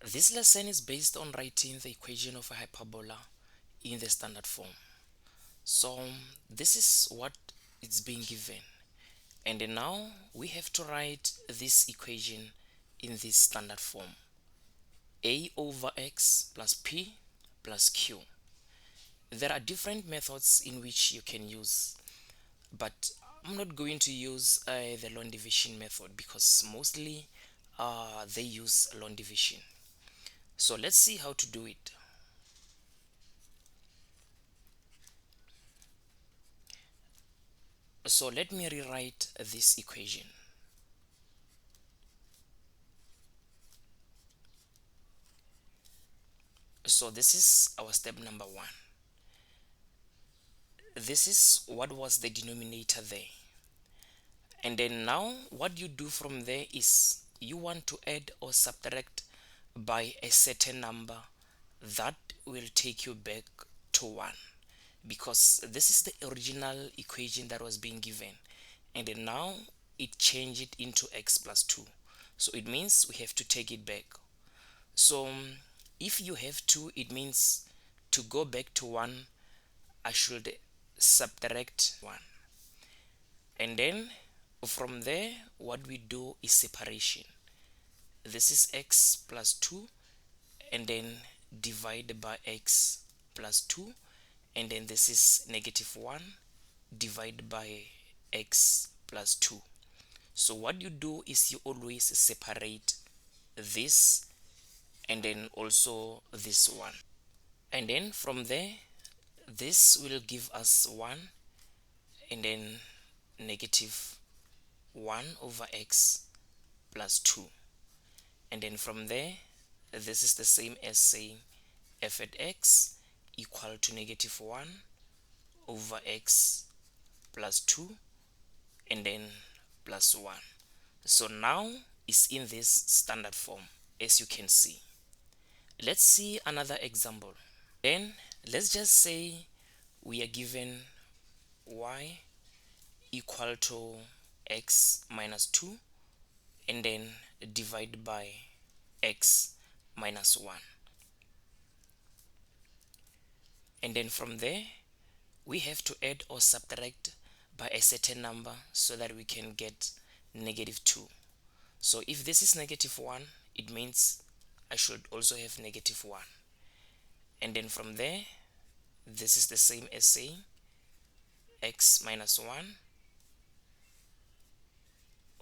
This lesson is based on writing the equation of a hyperbola in the standard form. So this is what it's being given, and then now we have to write this equation in this standard form: a over x plus p plus q. There are different methods in which you can use, but I'm not going to use the long division method because mostly they use long division. So let's see how to do it. So let me rewrite this equation. So this is our step number one. This is what was the denominator there. And then now what you do from there is you want to add or subtract by a certain number that will take you back to 1, because this is the original equation that was being given, and then now it changed it into x plus 2, so it means we have to take it back. So if you have 2, it means to go back to 1 I should subtract 1, and then from there what we do is separation. This is x plus 2, and then divide by x plus 2, and then this is negative 1 divided by x plus 2. So what you do is you always separate this and then also this one, and then from there this will give us 1 and then negative 1 over x plus 2, and then from there this is the same as saying f at x equal to negative 1 over x plus 2 and then plus 1. So now it's in this standard form, as you can see. Let's see another example. Then let's just say we are given y equal to x minus 2 and then divide by x minus 1, and then from there we have to add or subtract by a certain number so that we can get negative 2. So if this is negative 1, it means I should also have negative 1, and then from there this is the same as saying x minus 1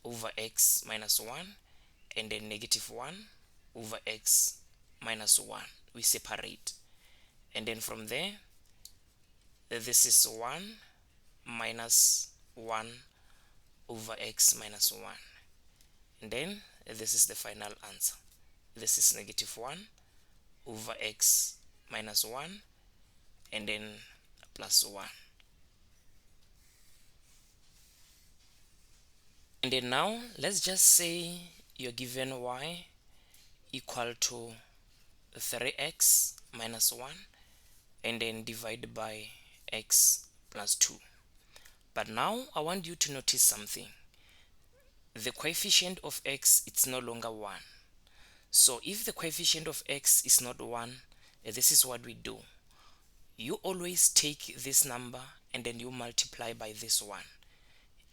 over x minus 1 and then negative 1 over x minus 1. We separate, and then from there this is 1 minus 1 over x minus 1, and then this is the final answer. This is negative 1 over x minus 1 and then plus 1. And then now let's just say you're given y equal to 3x minus 1 and then divide by x plus 2. But now I want you to notice something. The coefficient of x, it's no longer 1. So if the coefficient of x is not 1, this is what we do. You always take this number and then you multiply by this one.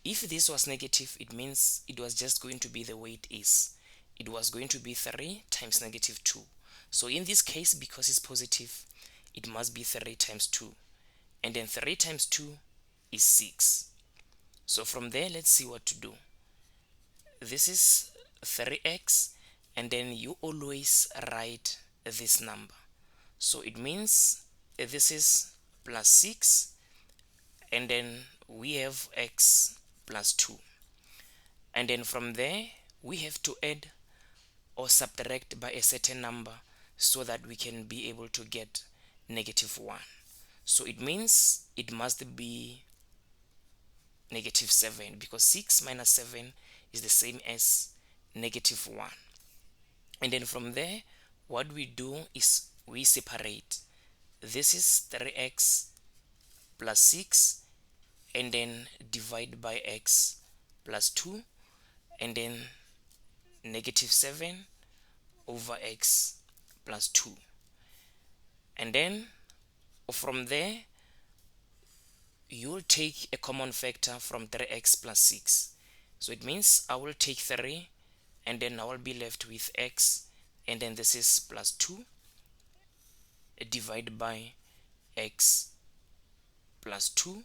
If this was negative, it means it was just going to be the way it is. It was going to be 3 times negative 2. So in this case, because it's positive, it must be 3 times 2. And then 3 times 2 is 6. So from there, let's see what to do. This is 3x, and then you always write this number. So it means this is plus 6, and then we have x plus 2. And then from there, we have to add or subtract by a certain number so that we can be able to get negative 1. So it means it must be negative 7, because 6 minus 7 is the same as negative 1. And then from there, what we do is we separate. This is 3x plus 6 and then divide by x plus 2, and then negative 7 over x plus 2. And then from there you'll take a common factor from 3x plus 6. So it means I will take 3 and then I will be left with x, and then this is plus 2 divided by x plus 2,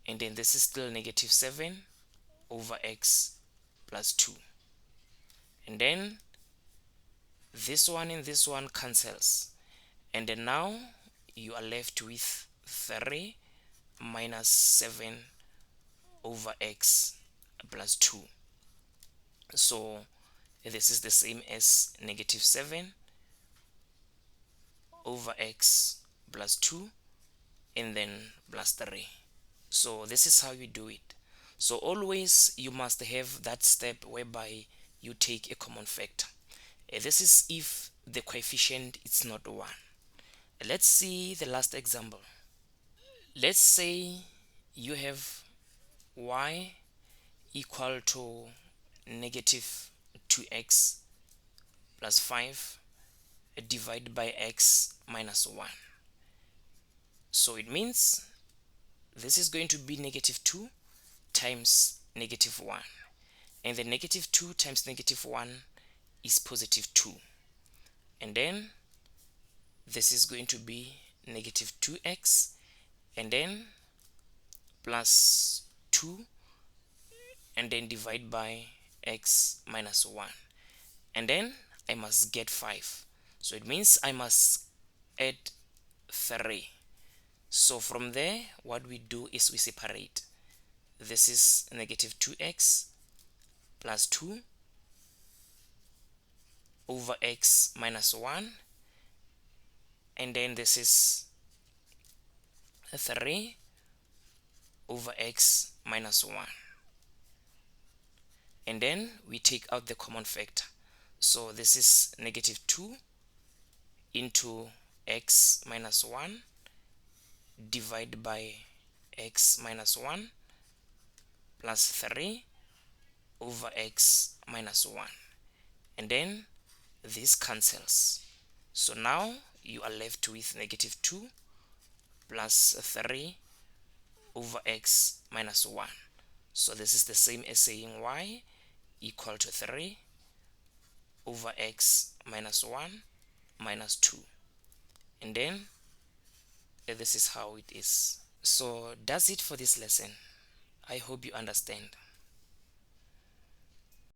and then this is still negative 7 over x plus 2. And then this one and this one cancels, and then now you are left with 3 minus 7 over x plus 2. So this is the same as negative 7 over x plus 2 and then plus 3. So this is how you do it. So always you must have that step whereby you take a common factor. This is if the coefficient is not 1. Let's see the last example. Let's say you have y equal to negative 2x plus 5 divided by x minus 1. So it means this is going to be negative 2 times negative 1, and the negative 2 times negative 1 is positive 2, and then this is going to be negative 2x and then plus 2 and then divide by x minus 1, and then I must get 5. So it means I must add 3. So from there what we do is we separate. This is negative 2x plus 2 over x minus 1, and then this is 3 over x minus 1, and then we take out the common factor. So this is negative 2 into x minus 1 divided by x minus 1 plus 3 over x minus 1, and then this cancels. So now you are left with negative 2 plus 3 over x minus 1. So this is the same as saying y equal to 3 over x minus 1 minus 2, and then this is how it is. So that's it for this lesson. I hope you understand.